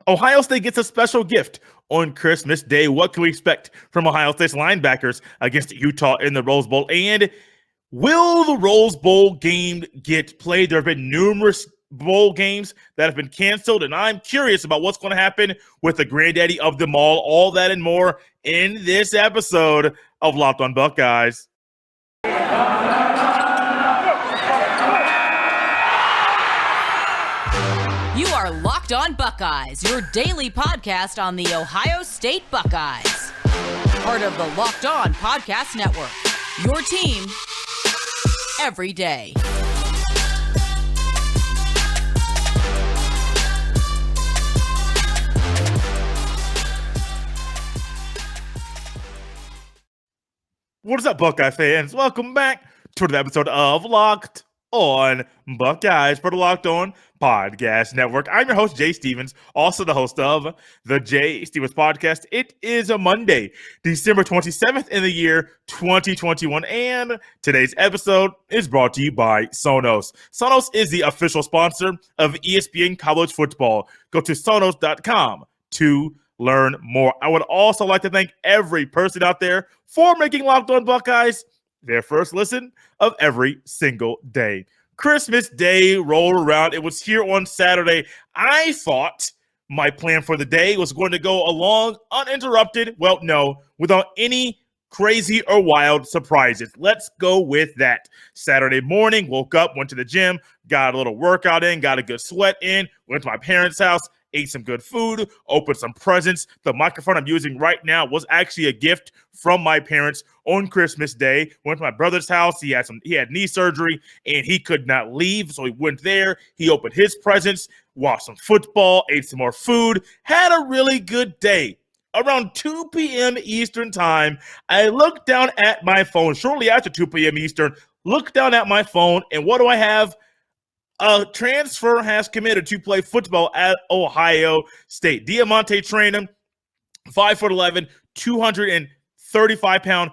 Ohio State gets a special gift on Christmas Day. What can we expect from Ohio State's linebackers against Utah in the Rose Bowl? And will the Rose Bowl game get played? There have been numerous bowl games that have been canceled, and I'm curious about what's going to happen with the granddaddy of them all that and more in this episode of Locked on Buckeyes. You are Locked on Buckeyes, your daily podcast on the Ohio State Buckeyes. Part of the Locked on Podcast Network, your team every day. What is up, Buckeye fans? Welcome back to the episode of Locked on Buckeyes for the Locked on Podcast Network. I'm your host, Jay Stevens, also the host of the Jay Stevens Podcast. It is a Monday, December 27th in the year 2021, and today's episode is brought to you by Sonos. Sonos is the official sponsor of ESPN College Football. Go to Sonos.com to learn more. I would also like to thank every person out there for making Locked on Buckeyes their first listen of every single day. Christmas Day rolled around. It was here on Saturday. I thought my plan for the day was going to go along uninterrupted. Well, no, without any crazy or wild surprises. Let's go with that. Saturday morning, woke up, went to the gym, got a little workout in, got a good sweat in, went to my parents' house, ate some good food, opened some presents. The microphone I'm using right now was actually a gift from my parents on Christmas Day. Went to my brother's house. He had knee surgery and he could not leave, so he went there. He opened his presents, watched some football, ate some more food, had a really good day. Around 2 p.m. Eastern time, I looked down at my phone. Shortly after 2 p.m. Eastern, looked down at my phone, and what do I have? A transfer has committed to play football at Ohio State. DeaMonte Trayanum, 5'11", 235-pound,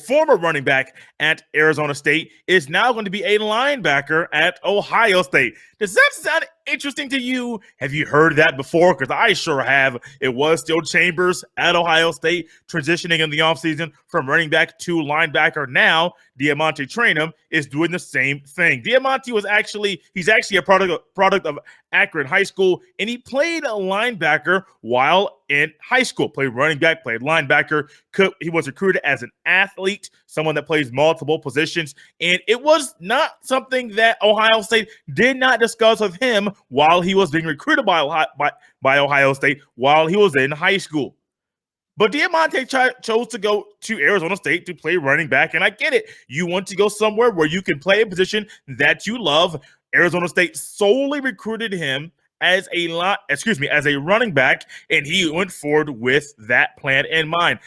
former running back at Arizona State, is now going to be a linebacker at Ohio State. Does that sound interesting to you? Have you heard that before? Because I sure have. It was still Chambers at Ohio State, transitioning in the offseason from running back to linebacker. Now, DeaMonte Trayanum is doing the same thing. DeaMonte he's actually a product of Akron High School, and he played a linebacker while in high school. Played running back, played linebacker. He was recruited as an athlete, someone that plays multiple positions, and it was not something that Ohio State did not discuss with him while he was being recruited by Ohio State while he was in high school. But DeaMonte chose to go to Arizona State to play running back, and I get it. You want to go somewhere where you can play a position that you love. Arizona State solely recruited him as a running back, and he went forward with that plan in mind.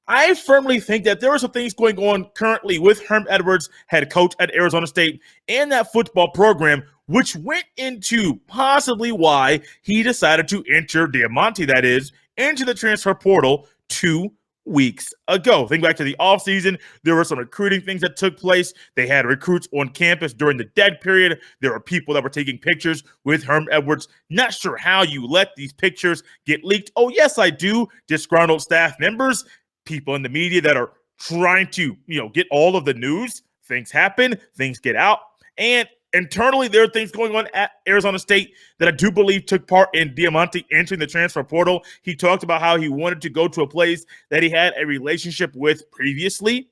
I firmly think that there are some things going on currently with Herm Edwards, head coach at Arizona State, and that football program, which went into possibly why he decided to enter DeaMonte, that is, into the transfer portal 2 weeks ago. Think back to the offseason. There were some recruiting things that took place. They had recruits on campus during the dead period. There were people that were taking pictures with Herm Edwards. Not sure how you let these pictures get leaked. Oh, yes, I do. Disgruntled staff members, people in the media that are trying to, get all of the news. Things happen, things get out, and internally there are things going on at Arizona State that I do believe took part in DeaMonte entering the transfer portal. He talked about how he wanted to go to a place that he had a relationship with previously.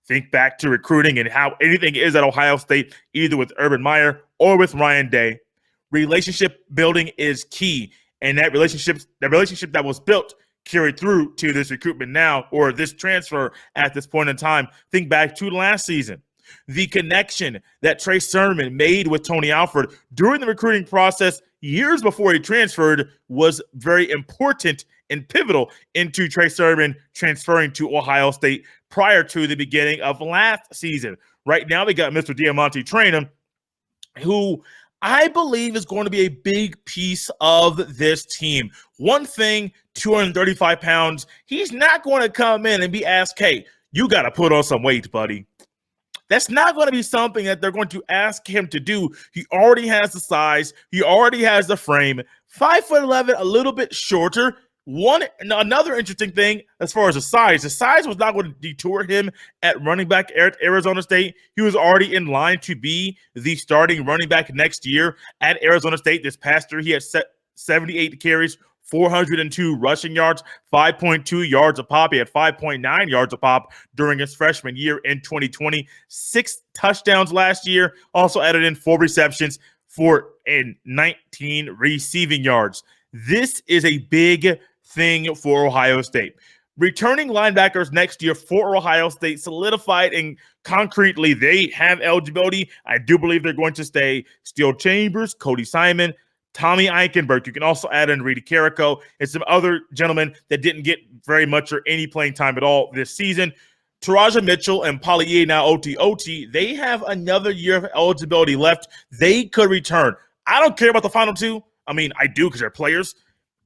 Think back to recruiting and how anything is at Ohio State, either with Urban Meyer or with Ryan Day. Relationship building is key, and that relationship that was built carried through to this recruitment now, or this transfer at this point in time. Think back to last season. The connection that Trey Sermon made with Tony Alford during the recruiting process years before he transferred was very important and pivotal into Trey Sermon transferring to Ohio State prior to the beginning of last season. Right now, we got Mr. DeaMonte Trayanum, who I believe is going to be a big piece of this team. One thing, 235 pounds, he's not going to come in and be asked, hey, you got to put on some weight, buddy. That's not going to be something that they're going to ask him to do. He already has the size. He already has the frame. 5'11", a little bit shorter. Another interesting thing as far as the size was not going to detour him at running back at Arizona State. He was already in line to be the starting running back next year at Arizona State. This past year, he had 78 carries, 402 rushing yards, 5.2 yards a pop. He had 5.9 yards a pop during his freshman year in 2020. 6 touchdowns last year. Also added in 4 receptions for 19 receiving yards. This is a big thing for Ohio State. Returning linebackers next year for Ohio State solidified and concretely they have eligibility. I do believe they're going to stay Steele Chambers, Cody Simon, Tommy Eichenberg. You can also add in Reedy Carrico and some other gentlemen that didn't get very much or any playing time at all this season. Taraja Mitchell and Paulie now OT, they have another year of eligibility left. They could return. I don't care about the final 2. I mean, I do because they're players.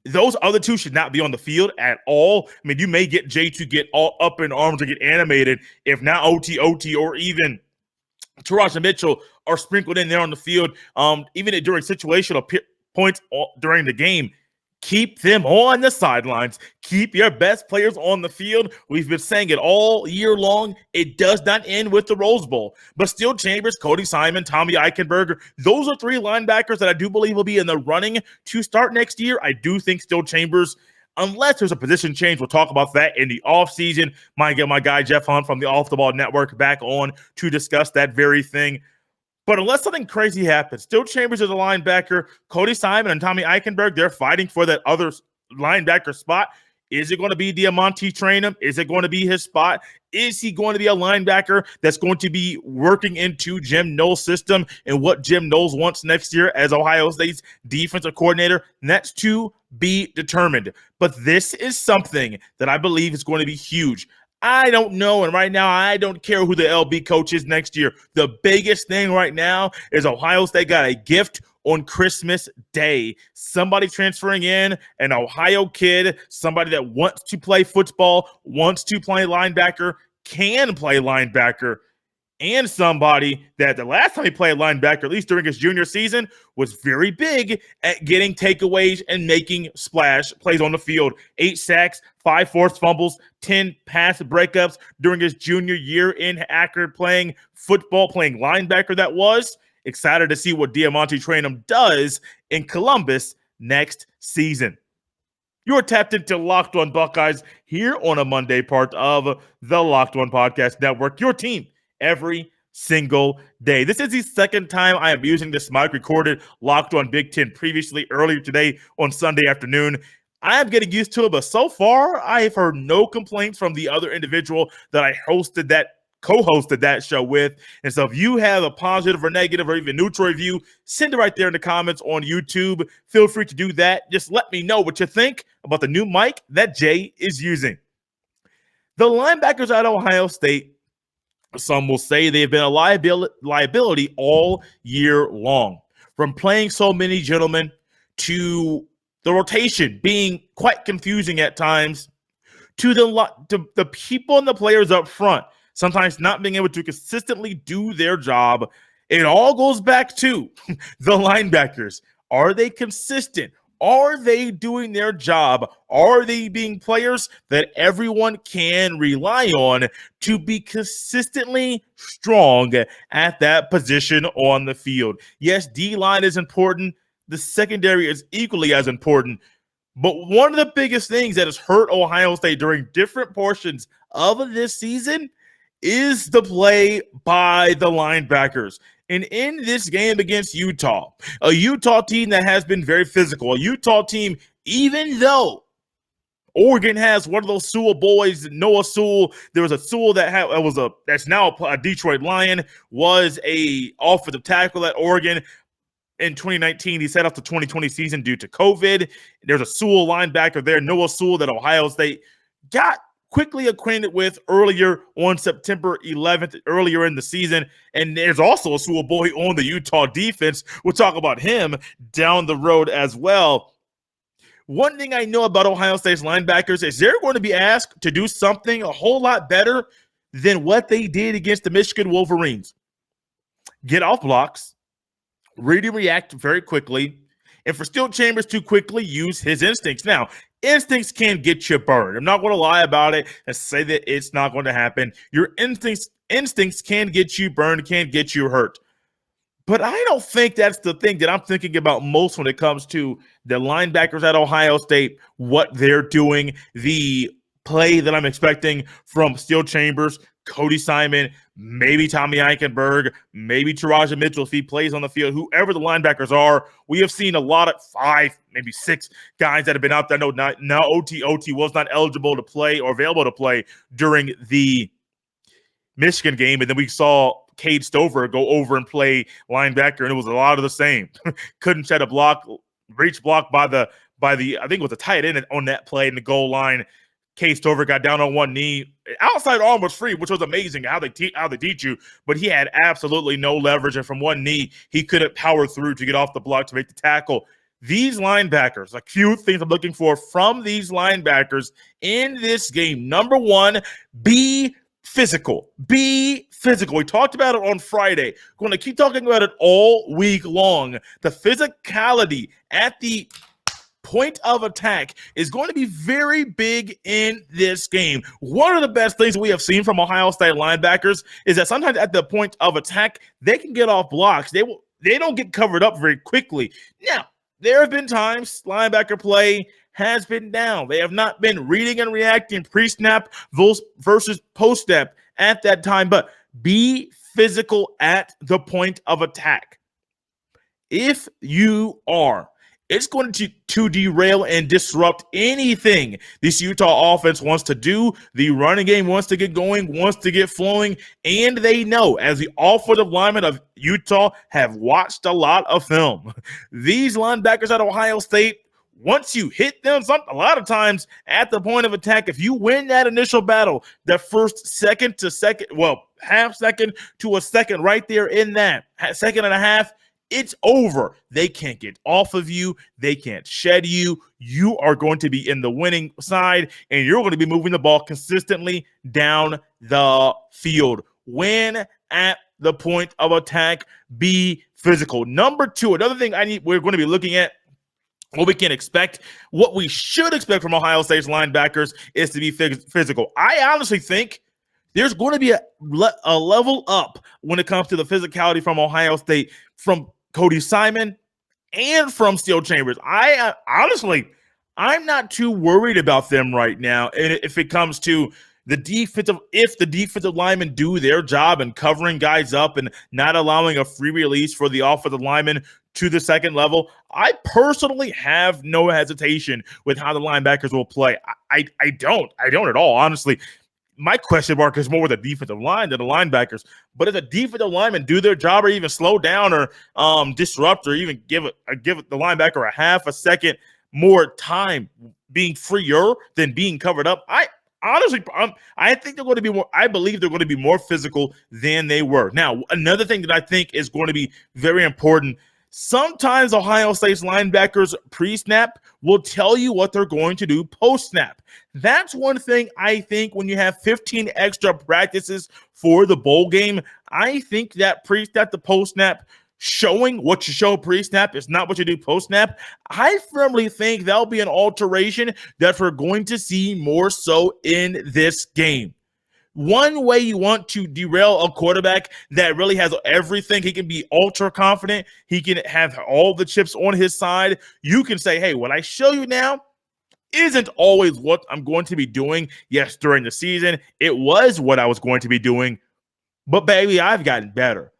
Those other 2 should not be on the field at all. I mean, you may get Jay to get all up in arms or get animated if not OT, or even Taraja Mitchell are sprinkled in there on the field. Even during situational points during the game, keep them on the sidelines. Keep your best players on the field. We've been saying it all year long. It does not end with the Rose Bowl. But Steele Chambers, Cody Simon, Tommy Eichenberg, those are 3 linebackers that I do believe will be in the running to start next year. I do think Steele Chambers, unless there's a position change, we'll talk about that in the offseason. Might get my guy Jeff Hunt from the Off the Ball Network back on to discuss that very thing. But unless something crazy happens, Steele Chambers is a linebacker. Cody Simon and Tommy Eichenberg, they're fighting for that other linebacker spot. Is it going to be DeaMonte Trayanum? Is it going to be his spot? Is he going to be a linebacker that's going to be working into Jim Knowles' system and what Jim Knowles wants next year as Ohio State's defensive coordinator? And that's to be determined. But this is something that I believe is going to be huge. I don't know, and right now I don't care who the LB coach is next year. The biggest thing right now is Ohio State got a gift on Christmas Day. Somebody transferring in, an Ohio kid, somebody that wants to play football, wants to play linebacker, can play linebacker, and somebody that the last time he played linebacker, at least during his junior season, was very big at getting takeaways and making splash plays on the field. 8 sacks, 5 forced fumbles, 10 pass breakups during his junior year in Akron playing football, playing linebacker that was. Excited to see what DeaMonte Trayanum does in Columbus next season. You're tapped into Locked On Buckeyes here on a Monday, part of the Locked On Podcast Network, your team every single day. This is the second time I am using this mic, recorded Locked On Big Ten previously earlier today on Sunday afternoon. I am getting used to it, but so far I have heard no complaints from the other individual that I co-hosted that show with. And so if you have a positive or negative or even neutral review, send it right there in the comments on YouTube. Feel free to do that. Just let me know what you think about the new mic that Jay is using. The linebackers at Ohio State, some will say they've been a liability all year long. From playing so many gentlemen to the rotation being quite confusing at times, to the people and the players up front sometimes not being able to consistently do their job. It all goes back to the linebackers. Are they consistent? Are they doing their job? Are they being players that everyone can rely on to be consistently strong at that position on the field? Yes, D-line is important. The secondary is equally as important. But one of the biggest things that has hurt Ohio State during different portions of this season is the play by the linebackers. And in this game against Utah, a Utah team that has been very physical, a Utah team, even though Oregon has one of those Sewell boys, Noah Sewell. There was a Sewell that's now a Detroit Lion, was a offensive tackle at Oregon. In 2019, he set off the 2020 season due to COVID. There's a Sewell linebacker there, Noah Sewell, that Ohio State got quickly acquainted with earlier on September 11th, earlier in the season. And there's also a Sewell boy on the Utah defense. We'll talk about him down the road as well. One thing I know about Ohio State's linebackers is they're going to be asked to do something a whole lot better than what they did against the Michigan Wolverines. Get off blocks, really react very quickly, and for Steel Chambers to quickly use his instincts. Now, instincts can get you burned. I'm not going to lie about it and say that it's not going to happen. Your instincts can get you burned, can get you hurt. But I don't think that's the thing that I'm thinking about most when it comes to the linebackers at Ohio State, what they're doing, the play that I'm expecting from Steel Chambers, Cody Simon, maybe Tommy Eichenberg, maybe Taraja Mitchell if he plays on the field, whoever the linebackers are. We have seen a lot of 5, maybe 6 guys that have been out there. No, now OT was not eligible to play or available to play during the Michigan game, and then we saw Cade Stover go over and play linebacker, and it was a lot of the same. Couldn't shed a block, reach block by the I think it was a tight end on that play in the goal line. Cade Stover got down on one knee. Outside arm was free, which was amazing how they teach you, but he had absolutely no leverage, and from one knee, he couldn't power through to get off the block to make the tackle. These linebackers, a few things I'm looking for from these linebackers in this game. Number one, be physical. Be physical. We talked about it on Friday. We're going to keep talking about it all week long. The physicality at the point of attack is going to be very big in this game. One of the best things we have seen from Ohio State linebackers is that sometimes at the point of attack, they can get off blocks. They don't get covered up very quickly. Now, there have been times linebacker play has been down. They have not been reading and reacting pre-snap versus post-snap at that time, but be physical at the point of attack. If you are, it's going to derail and disrupt anything this Utah offense wants to do. The running game wants to get going, wants to get flowing, and they know, as the offensive linemen of Utah have watched a lot of film. These linebackers at Ohio State, once you hit them, a lot of times at the point of attack, if you win that initial battle, that first half second to a second right there in that second and a half, it's over. They can't get off of you. They can't shed you. You are going to be in the winning side, and you're going to be moving the ball consistently down the field. Win at the point of attack. Be physical. Number two, another thing we're going to be looking at, what we can expect, what we should expect from Ohio State's linebackers is to be physical. I honestly think there's going to be a level up when it comes to the physicality from Ohio State, from Cody Simon and from Steel Chambers. I'm not too worried about them right now. And if it comes to if the defensive linemen do their job in covering guys up and not allowing a free release for the offensive linemen to the second level, I personally have no hesitation with how the linebackers will play. I don't at all, honestly. My question mark is more with the defensive line than the linebackers. But if the defensive linemen do their job or even slow down or disrupt or even give the linebacker a half a second more time being freer than being covered up, I think they're going to be more. I believe they're going to be more physical than they were. Now, another thing that I think is going to be very important. Sometimes Ohio State's linebackers pre-snap will tell you what they're going to do post-snap. That's one thing I think when you have 15 extra practices for the bowl game, I think that pre-snap to post-snap, showing what you show pre-snap is not what you do post-snap. I firmly think that'll be an alteration that we're going to see more so in this game. One way you want to derail a quarterback that really has everything, he can be ultra confident, he can have all the chips on his side. You can say, hey, what I show you now isn't always what I'm going to be doing. Yes, during the season, it was what I was going to be doing. But baby, I've gotten better.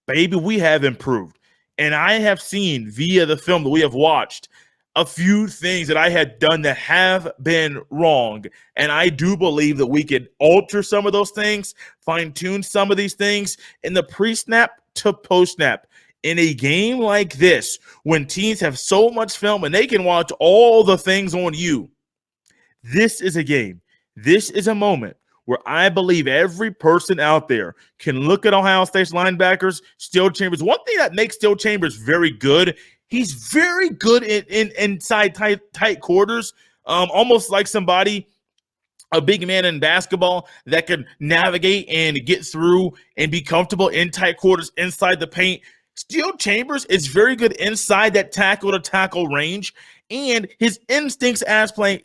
Baby, we have improved. And I have seen via the film that we have watched a few things that I had done that have been wrong. And I do believe that we could alter some of those things, fine-tune some of these things in the pre-snap to post-snap. In a game like this, when teams have so much film and they can watch all the things on you, this is a game. This is a moment where I believe every person out there can look at Ohio State's linebackers, Steel Chambers. One thing that makes Steel Chambers very good, he's very good in inside tight quarters, almost like somebody a big man in basketball that can navigate and get through and be comfortable in tight quarters inside the paint. Steel Chambers is very good inside that tackle to tackle range, and his instincts as playing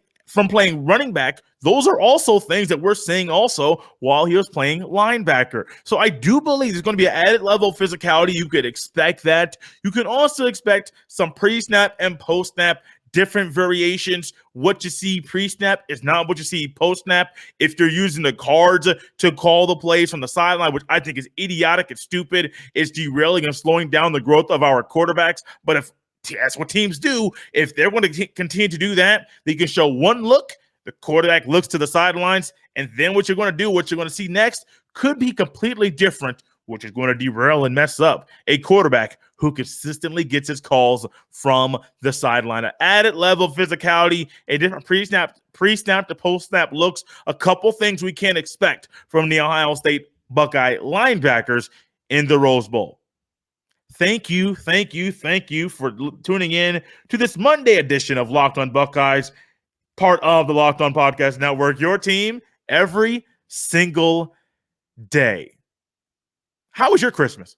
running back, those are also things that we're seeing also while he was playing linebacker. So I do believe there's going to be an added level of physicality. You could expect that. You can also expect some pre-snap and post-snap different variations. What you see pre-snap is not what you see post-snap. If you're using the cards to call the plays from the sideline, which I think is idiotic, it's stupid, it's derailing and slowing down the growth of our quarterbacks. But if that's what teams do, if they're going to continue to do that, they can show one look, the quarterback looks to the sidelines, and then what you're going to do, what you're going to see next could be completely different, which is going to derail and mess up a quarterback who consistently gets his calls from the sideline. An added level of physicality, a different pre-snap to post-snap looks, a couple things we can't expect from the Ohio State Buckeye linebackers in the Rose Bowl. Thank you for tuning in to this Monday edition of Locked On Buckeyes, part of the Locked On Podcast Network, your team every single day. How was your Christmas?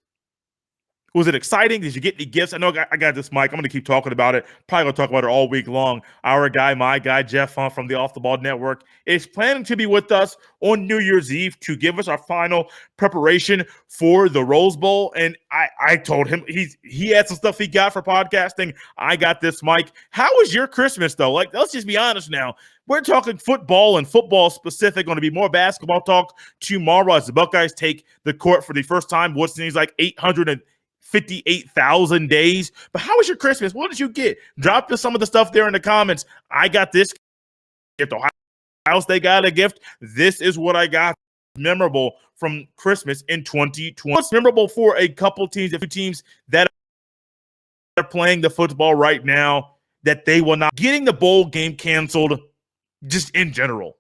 Was it exciting? Did you get any gifts? I know I got this mic. I'm going to keep talking about it. Probably going to talk about it all week long. Our guy, my guy, Jeff Hunt from the Off the Ball Network is planning to be with us on New Year's Eve to give us our final preparation for the Rose Bowl. And I told him he had some stuff he got for podcasting. I got this mic. How was your Christmas, though? Like, let's just be honest now. We're talking football and football specific. Going to be more basketball talk tomorrow as the Buckeyes take the court for the first time. What seems like 858,000 days. But how was your Christmas? What did you get? Drop some of the stuff there in the comments. I got this gift. Ohio State got a gift. This is what I got. Memorable from Christmas in 2020. What's memorable for a couple teams, a few teams that are playing the football right now, that they will not getting the bowl game canceled just in general.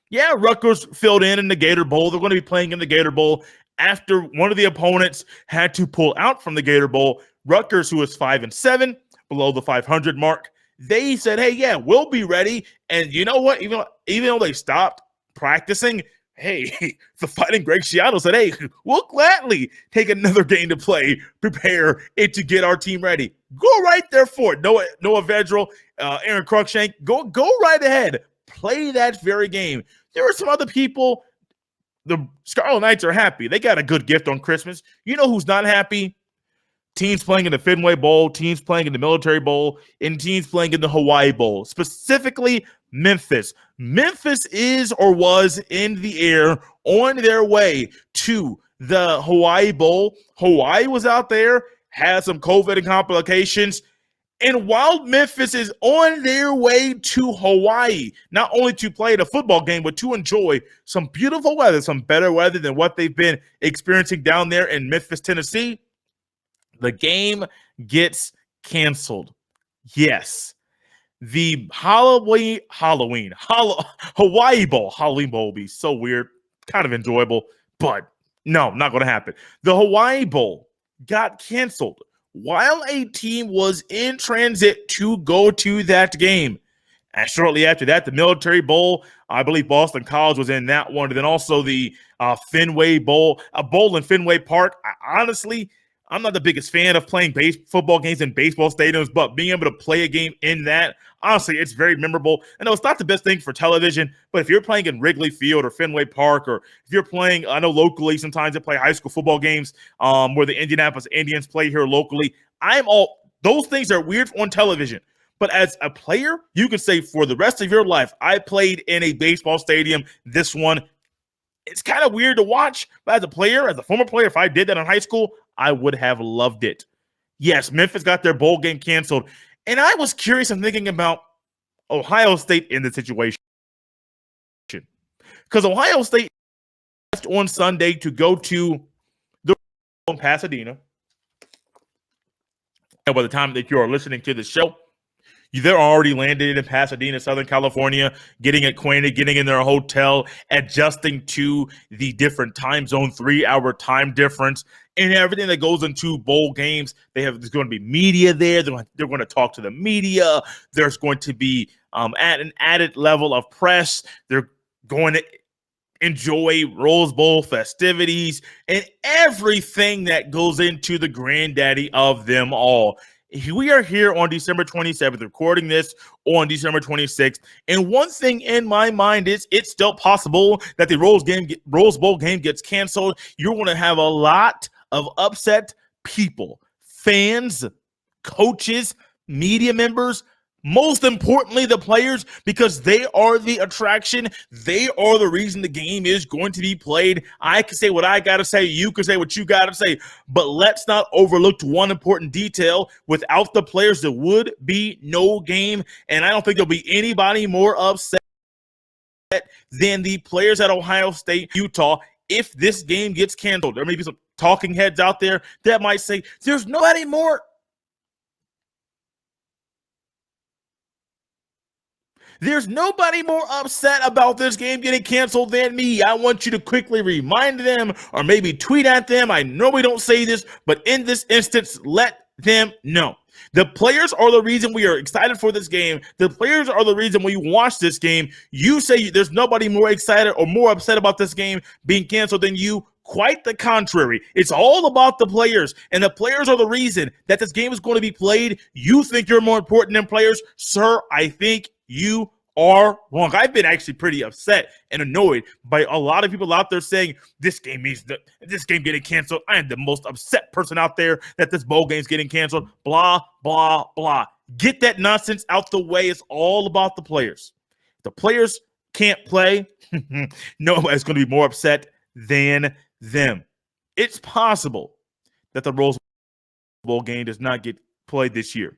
Yeah, Rutgers filled in the Gator Bowl. They're going to be playing in the Gator Bowl after one of the opponents had to pull out from the Gator Bowl. Rutgers, who is 5-7, below the 500 mark, they said, hey, yeah, we'll be ready. And you know what? Even though they stopped practicing, hey, the Fighting Greg Schiano said, hey, we'll gladly take another game to play, prepare it to get our team ready. Go right there for it. Noah Vedral, Aaron Cruikshank, go right ahead. Play that very game. There are some other people. The Scarlet Knights are happy. They got a good gift on Christmas. You know who's not happy? Teams playing in the Fenway Bowl, teams playing in the Military Bowl, and teams playing in the Hawaii Bowl. Specifically, Memphis. Memphis is or was in the air on their way to the Hawaii Bowl. Hawaii was out there, had some COVID and complications. And while Memphis is on their way to Hawaii, not only to play the football game, but to enjoy some beautiful weather, some better weather than what they've been experiencing down there in Memphis, Tennessee, the game gets canceled. Yes. The Hawaii Bowl. Halloween Bowl will be so weird, kind of enjoyable, but no, not going to happen. The Hawaii Bowl got canceled while a team was in transit to go to that game. And shortly after that, the Military Bowl, I believe Boston College was in that one. And then also the Fenway Bowl, a bowl in Fenway Park. Honestly, I'm not the biggest fan of playing football games in baseball stadiums, but being able to play a game in that, honestly, it's very memorable. I know it's not the best thing for television, but if you're playing in Wrigley Field or Fenway Park, or if you're playing, I know locally sometimes they play high school football games where the Indianapolis Indians play here locally. Those things are weird on television. But as a player, you can say for the rest of your life, I played in a baseball stadium. This one, it's kind of weird to watch. But as a player, as a former player, if I did that in high school, I would have loved it. Yes, Memphis got their bowl game canceled. And I was curious and thinking about Ohio State in the situation. Because Ohio State on Sunday to go to the Pasadena. And by the time that you are listening to the show, they're already landed in Pasadena, Southern California, getting acquainted, getting in their hotel, adjusting to the different time zone, 3-hour time difference, and everything that goes into bowl games. There's going to be media there. They're going to talk to the media. There's going to be at an added level of press. They're going to enjoy Rose Bowl festivities and everything that goes into the granddaddy of them all. We are here on December 27th, recording this on December 26th. And one thing in my mind is it's still possible that the Rose Bowl game gets canceled. You're going to have a lot of upset people, fans, coaches, media members, most importantly, the players, because they are the attraction. They are the reason the game is going to be played. I can say what I got to say. You can say what you got to say. But let's not overlook one important detail. Without the players, there would be no game. And I don't think there'll be anybody more upset than the players at Ohio State, Utah, if this game gets canceled. There may be some talking heads out there that might say, there's nobody more upset about this game getting canceled than me. I want you to quickly remind them or maybe tweet at them. I know we don't say this, but in this instance, let them know. The players are the reason we are excited for this game. The players are the reason we watch this game. You say there's nobody more excited or more upset about this game being canceled than you. Quite the contrary. It's all about the players, and the players are the reason that this game is going to be played. You think you're more important than players? Sir, I think you are wrong. I've been actually pretty upset and annoyed by a lot of people out there saying this game getting canceled. I am the most upset person out there that this bowl game's getting canceled. Blah, blah, blah. Get that nonsense out the way. It's all about the players. If the players can't play, nobody's going to be more upset than them. It's possible that the Rose Bowl game does not get played this year.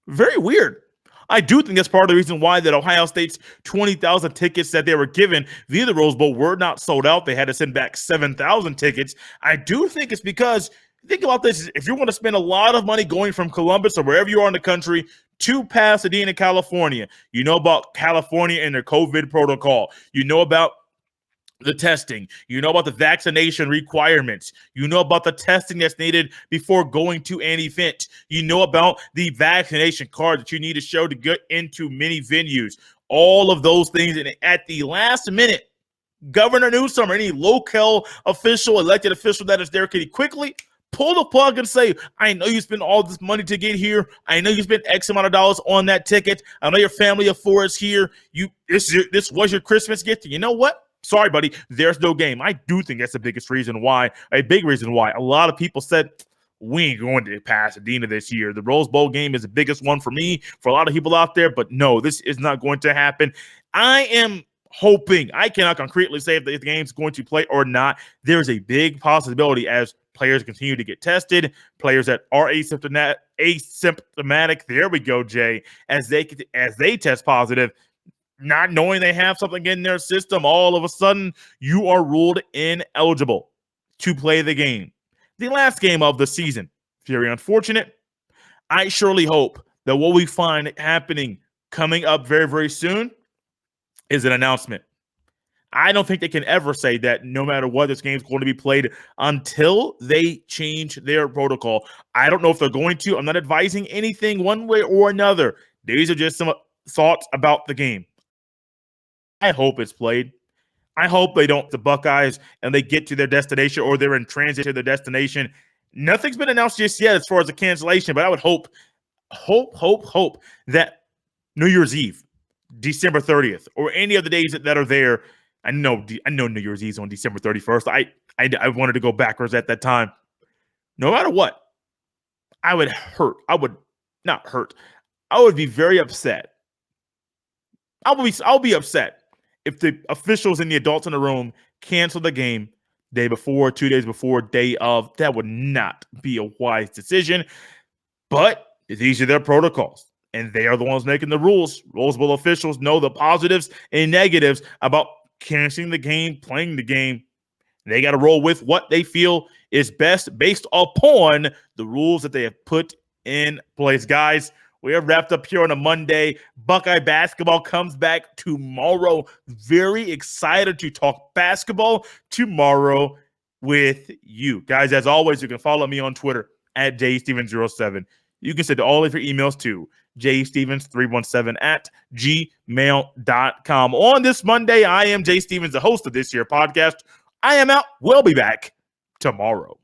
Very weird. I do think that's part of the reason why that Ohio State's 20,000 tickets that they were given via the Rose Bowl were not sold out. They had to send back 7,000 tickets. I do think it's because, think about this, if you want to spend a lot of money going from Columbus or wherever you are in the country to Pasadena, California, you know about California and their COVID protocol. You know about the testing, you know about the vaccination requirements, you know about the testing that's needed before going to an event, you know about the vaccination card that you need to show to get into many venues, all of those things. And at the last minute, Governor Newsom or any local official, elected official that is there, can he quickly pull the plug and say, I know you spent all this money to get here. I know you spent X amount of dollars on that ticket. I know your family of four is here. This was your Christmas gift. You know what? Sorry, buddy, there's no game. I do think that's the biggest reason why, a big reason why. A lot of people said, we ain't going to Pasadena this year. The Rose Bowl game is the biggest one for me, for a lot of people out there, but no, this is not going to happen. I am hoping, I cannot concretely say if the game's going to play or not. There's a big possibility as players continue to get tested, players that are asymptomatic, there we go, Jay, as they test positive, not knowing they have something in their system, all of a sudden you are ruled ineligible to play the game. The last game of the season. Very unfortunate. I surely hope that what we find happening coming up very, very soon is an announcement. I don't think they can ever say that no matter what, this game is going to be played until they change their protocol. I don't know if they're going to. I'm not advising anything one way or another. These are just some thoughts about the game. I hope it's played. I hope they don't, the Buckeyes, and they get to their destination or they're in transit to their destination. Nothing's been announced just yet as far as a cancellation, but I would hope that New Year's Eve, December 30th, or any of the days that are there. I know New Year's Eve is on December 31st. I wanted to go backwards at that time. No matter what, I would be very upset. I'll be upset if the officials and the adults in the room cancel the game day before, 2 days before, day of. That would not be a wise decision. But these are their protocols, and they are the ones making the rules. Rose Bowl officials know the positives and negatives about canceling the game, playing the game. They got to roll with what they feel is best based upon the rules that they have put in place. Guys, we are wrapped up here on a Monday. Buckeye basketball comes back tomorrow. Very excited to talk basketball tomorrow with you. Guys, as always, you can follow me on Twitter at JSteven07. you can send all of your emails to jstevens317@gmail.com. On this Monday, I am Jay Stevens, the host of this here podcast. I am out. We'll be back tomorrow.